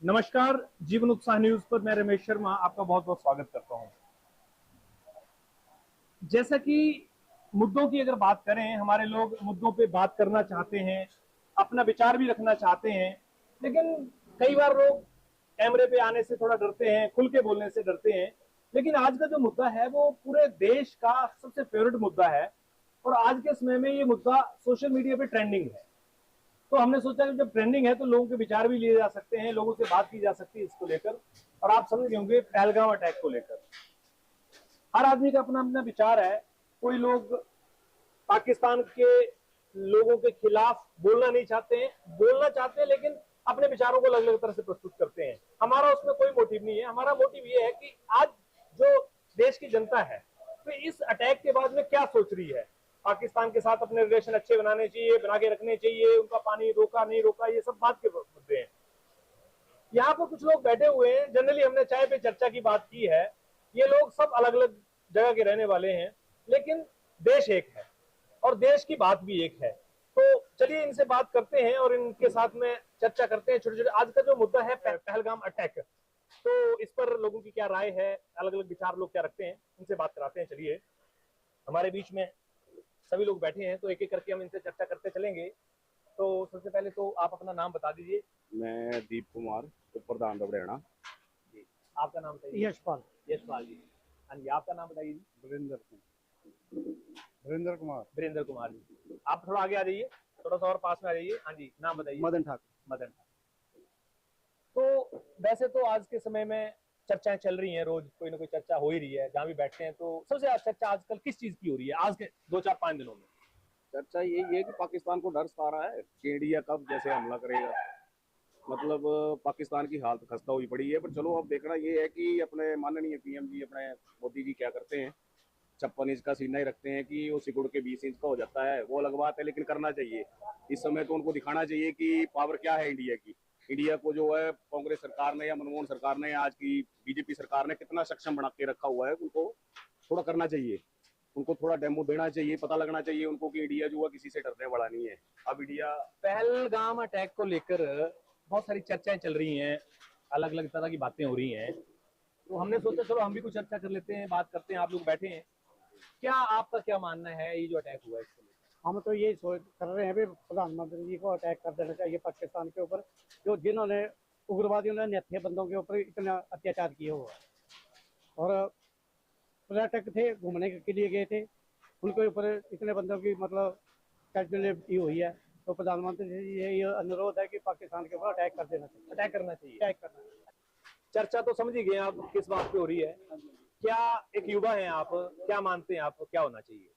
नमस्कार। जीवन उत्साह न्यूज पर मैं रमेश शर्मा आपका बहुत बहुत स्वागत करता हूं। जैसा कि मुद्दों की अगर बात करें, हमारे लोग मुद्दों पे बात करना चाहते हैं, अपना विचार भी रखना चाहते हैं, लेकिन कई बार लोग कैमरे पे आने से थोड़ा डरते हैं, खुल के बोलने से डरते हैं। लेकिन आज का जो मुद्दा है वो पूरे देश का सबसे फेवरेट मुद्दा है और आज के समय में ये मुद्दा सोशल मीडिया पे ट्रेंडिंग है। तो हमने सोचा कि जब ट्रेंडिंग है तो लोगों के विचार भी लिए जा सकते हैं, लोगों से बात की जा सकती है इसको लेकर। और आप समझ गए होंगे पहलगाम अटैक को लेकर हर आदमी का अपना अपना विचार है। कोई लोग पाकिस्तान के लोगों के खिलाफ बोलना नहीं चाहते हैं, बोलना चाहते हैं लेकिन अपने विचारों को अलग अलग तरह से प्रस्तुत करते हैं। हमारा उसमें कोई मोटिव नहीं है। हमारा मोटिव ये है कि आज जो देश की जनता है तो इस अटैक के बाद में क्या सोच रही है। पाकिस्तान के साथ अपने रिलेशन अच्छे बनाने चाहिए, बना के रखने चाहिए, उनका पानी रोका नहीं रोका, ये सब बात के मुद्दे हैं। यहाँ पर कुछ लोग बैठे हुए हैं, जनरली हमने चाय पे चर्चा की बात की है। ये लोग सब अलग अलग जगह के रहने वाले हैं, लेकिन देश एक है और देश की बात भी एक है। तो चलिए इनसे बात करते हैं और इनके साथ में चर्चा करते हैं। छोटे छोटे आज का जो मुद्दा है पहलगाम अटैक, तो इस पर लोगों की क्या राय है, अलग अलग विचार लोग क्या रखते हैं, इनसे बात कराते हैं। चलिए, हमारे बीच में सभी लोग बैठे हैं तो एक एक करके हम इनसे चर्चा करते चलेंगे। तो सबसे पहले तो आप अपना नाम बता दीजिए। मैं दीप कुमार, उप प्रधान दबड़ेना। जी, आपका नाम बताइए। यशपाल। यशपाल जी। हाँ जी, आपका नाम बताइए जी। वीरेंद्र वीरेंद्र कुमार। वीरेंद्र कुमार जी। आप थोड़ा आगे आ जाइए, थोड़ा सा और पास में आ जाइए। हाँ जी, नाम बताइए। मदन ठाकुर। मदन। तो वैसे तो आज के समय में चर्चाएं चल रही हैं, रोज कोई ना कोई चर्चा हो ही रही है जहां भी बैठते हैं। तो सबसे ज्यादा चर्चा आजकल किस चीज की हो रही है आज के 2 4 5 दिनों में? चर्चा यही है कि पाकिस्तान को डर सता रहा है कि इंडिया कब जैसे हमला करेगा। मतलब पाकिस्तान की हालत खस्ता हुई पड़ी है। पर चलो, अब देखना ये है कि अपने माननीय पीएम जी, अपने मोदी जी क्या करते हैं। 56 इंच का सीना ही रखते हैं कि वो सिकुड़ के 20 इंच का हो जाता है, वो अलग बात है, लेकिन करना चाहिए। इस समय तो उनको दिखाना चाहिए कि पावर क्या है इंडिया की। इंडिया को जो है कांग्रेस सरकार ने या मनमोहन सरकार ने, आज की बीजेपी सरकार ने कितना सक्षम बना के रखा हुआ है, उनको थोड़ा करना चाहिए। उनको थोड़ा डेमो देना चाहिए, पता लगना चाहिए उनको कि इंडिया जो है किसी से डरने वाला नहीं है। अब इंडिया पहलगाम अटैक को लेकर बहुत सारी चर्चाएं चल रही हैं, अलग अलग तरह की बातें हो रही हैं। तो हमने सोचा चलो हम भी कुछ चर्चा कर लेते हैं, बात करते हैं। आप लोग बैठे हैं, क्या आपका क्या मानना है ये जो अटैक हुआ है इसको लेकर? हम तो यही सोच कर रहे हैं भी प्रधानमंत्री जी को अटैक कर देना चाहिए पाकिस्तान के ऊपर, जो जिन्होंने उग्रवादियों ने निहत्थे बंदों के ऊपर इतना अत्याचार किया हुआ है। और पर्यटक थे, घूमने के लिए गए थे, उनके ऊपर इतने बंदों की मतलब कैजुअलिटी हुई है। तो प्रधानमंत्री जी से ये अनुरोध है कि पाकिस्तान के ऊपर अटैक कर देना चाहिए। अटैक करना चाहिए। अटैक करना चाहिए। चर्चा तो समझ ही गए आप किस बात पे हो रही है। क्या एक युवा है आप, क्या मानते हैं आप, क्या होना चाहिए?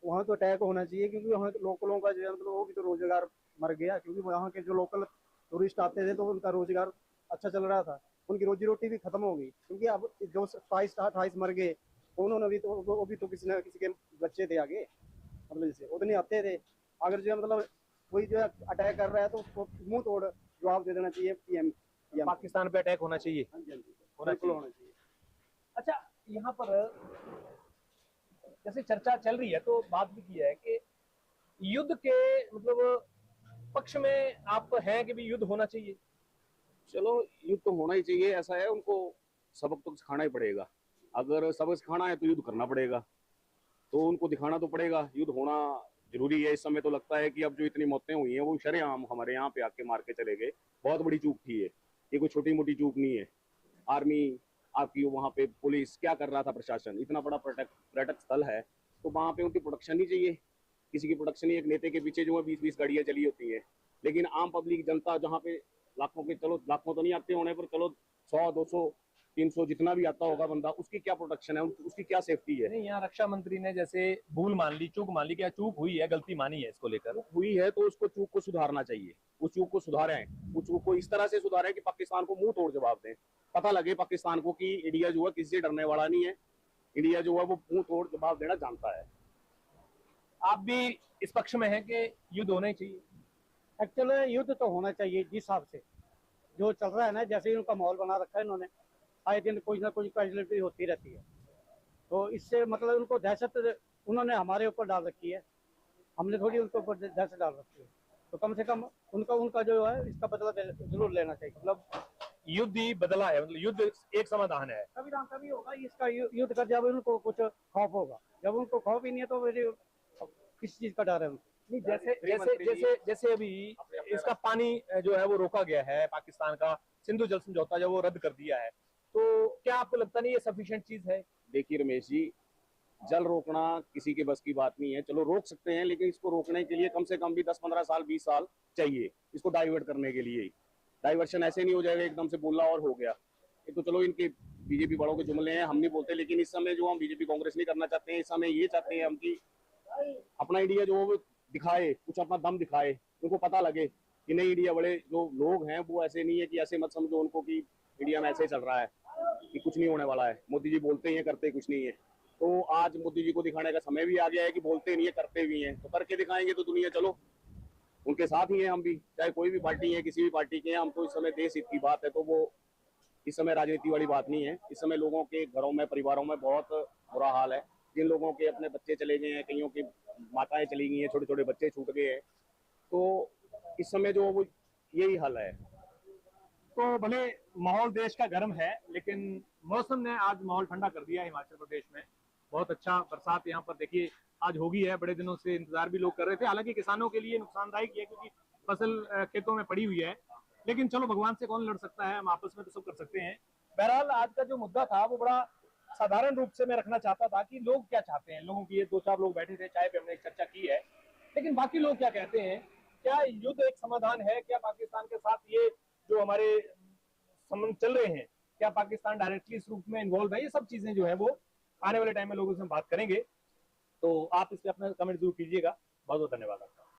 वहाँ तो अटैक होना चाहिए, क्योंकि वहाँ के लोकलों का जो है मतलब वो भी तो रोजगार मर गया। क्योंकि वहाँ के जो लोकल टूरिस्ट आते थे तो उनका रोजगार अच्छा चल रहा था, उनकी रोजी रोटी भी खत्म हो गई। क्योंकि अब जो 27-28 मर गए, उन्होंने भी तो वो भी तो किसी न किसी के बच्चे थे आगे, मतलब जैसे उतने आते थे। अगर जो है मतलब कोई जो है अटैक कर रहा है तो उसको मुंह तोड़ जवाब दे देना चाहिए पीएम। पाकिस्तान पे अटैक होना चाहिए। हाँ जी, हाँ जी, होना बिल्कुल चाहिए। होना चाहिए। अच्छा, यहाँ पर जैसे चर्चा चल रही है तो बात भी की है कि युद्ध के मतलब पक्ष में आप हैं कि भी युद्ध होना चाहिए। चलो, युद्ध तो होना ही चाहिए। ऐसा है, उनको सबक तो सिखाना ही पड़ेगा। अगर सबक सिखाना है तो युद्ध करना पड़ेगा, तो उनको दिखाना तो पड़ेगा। युद्ध होना जरूरी है। इस समय तो लगता है कि अब जो इतनी मौतें हुई हैं वो शरेआम हमारे यहाँ पे आके मार के चले गए। बहुत बड़ी चूक थी ये कोई छोटी मोटी चूक नहीं है। आर्मी आपकी, वहाँ पे पुलिस क्या कर रहा था, प्रशासन, इतना बड़ा पर्यटक स्थल है तो वहाँ पे उनकी प्रोटेक्शन नहीं चाहिए। किसी की प्रोटेक्शन नहीं। एक नेता के पीछे जो है 20-20 गाड़ियां चली होती है, लेकिन आम पब्लिक जनता जहाँ पे लाखों के, चलो लाखों तो नहीं आते होने पर, चलो 100 200 300 जितना भी आता होगा बंदा, उसकी क्या प्रोटेक्शन है, उसकी क्या सेफ्टी है? नहीं, यहाँ रक्षा मंत्री ने जैसे भूल मान ली, चूक मान ली, क्या चूक हुई है, गलती मानी है इसको लेकर? हुई है तो उसको चूक को सुधारना चाहिए। उस चूक को सुधारें, उस चूक को इस तरह से सुधारें कि पाकिस्तान को मुंह तोड़ जवाब दें। पता लगे पाकिस्तान को कि इंडिया जो है किसी से डरने वाला नहीं है। इंडिया जो है वो मुंह तोड़ जवाब देना जानता है। आप भी इस पक्ष में हैं कि युद्ध होना ही चाहिए? एक्चुअली युद्ध तो होना चाहिए जिस हिसाब से जो चल रहा है ना, जैसे ही उनका माहौल बना रखा है इन्होंने, आए दिन कोई ना कोई कैजुअलिटी होती रहती है। तो इससे मतलब उनको दहशत उन्होंने हमारे ऊपर डाल रखी है, हमने थोड़ी उनके ऊपर दहशत डाल रखी है। तो कम से कम उनका उनका जो है इसका बदला जरूर लेना चाहिए। मतलब युद्ध ही बदला है, मतलब युद्ध एक समाधान है। कभी ना कभी होगा इसका युद्ध कर, जब उनको कुछ खौफ होगा, जब उनको खौफ ही नहीं है तो फिर किस चीज का डर है उनको? नहीं, जैसे जैसे जैसे जैसे अभी इसका पानी जो है वो रोका गया है, पाकिस्तान का सिंधु जल समझौता जो वो रद्द कर दिया है, तो क्या आपको लगता नहीं ये सफिशिएंट चीज है? देखिए रमेश जी, जल रोकना किसी के बस की बात नहीं है। चलो रोक सकते हैं, लेकिन इसको रोकने के लिए कम से कम भी 10-15 साल 20 साल चाहिए इसको डाइवर्ट करने के लिए। डाइवर्शन ऐसे नहीं हो जाएगा एकदम से बोला और हो गया। ये तो चलो इनके बीजेपी बड़ों के जुमले हैं, हम नहीं बोलते, लेकिन इस समय जो हम बीजेपी कांग्रेस नहीं करना चाहते हैं, इस समय ये चाहते हैं हम कि अपना इंडिया जो वो दिखाए, कुछ अपना दम दिखाए, उनको पता लगे कि नहीं, इंडिया बड़े जो लोग हैं वो ऐसे नहीं है कि ऐसे मत समझो उनको कि इंडिया में ऐसे ही चल रहा है कि कुछ नहीं होने वाला है। मोदी जी बोलते ही हैं, करते कुछ नहीं है। तो आज मोदी जी को दिखाने का समय भी आ गया है कि बोलते नहीं है, करते भी हैं। तो करके दिखाएंगे तो दुनिया चलो उनके साथ ही हैं हम भी, चाहे कोई भी पार्टी है, किसी भी पार्टी के हैं। हम तो इस समय देश हित की बात है, तो वो इस समय राजनीति वाली बात नहीं है। इस समय लोगों के घरों में, परिवारों में बहुत बुरा हाल है। जिन लोगों के अपने बच्चे चले गए हैं, कईयों की माताएं चली गई हैं, छोटे छोटे बच्चे छूट गए हैं, तो इस समय जो वो यही हाल है। तो भले माहौल देश का गर्म है, लेकिन मौसम ने आज माहौल ठंडा कर दिया है हिमाचल प्रदेश में। बहुत अच्छा बरसात यहाँ पर देखिए आज होगी है, बड़े दिनों से इंतजार भी लोग कर रहे थे। हालांकि किसानों के लिए नुकसानदायक है क्योंकि फसल खेतों में पड़ी हुई है, लेकिन चलो भगवान से कौन लड़ सकता है, हम आपस में तो सब कर सकते हैं। बहरहाल आज का जो मुद्दा था वो बड़ा साधारण रूप से मैं रखना चाहता था कि लोग क्या चाहते हैं। लोगों की ये 2-4 लोग बैठे थे, चाय पे हमने एक चर्चा की है, लेकिन बाकी लोग क्या कहते हैं? क्या युद्ध एक समाधान है? क्या पाकिस्तान के साथ ये जो हमारे संबंध चल रहे हैं, क्या पाकिस्तान डायरेक्टली इस रूप में इन्वॉल्व है? ये सब चीजें जो है वो आने वाले टाइम में लोगों से बात करेंगे। तो आप इस पे अपना कमेंट जरूर कीजिएगा। बहुत बहुत धन्यवाद आपका।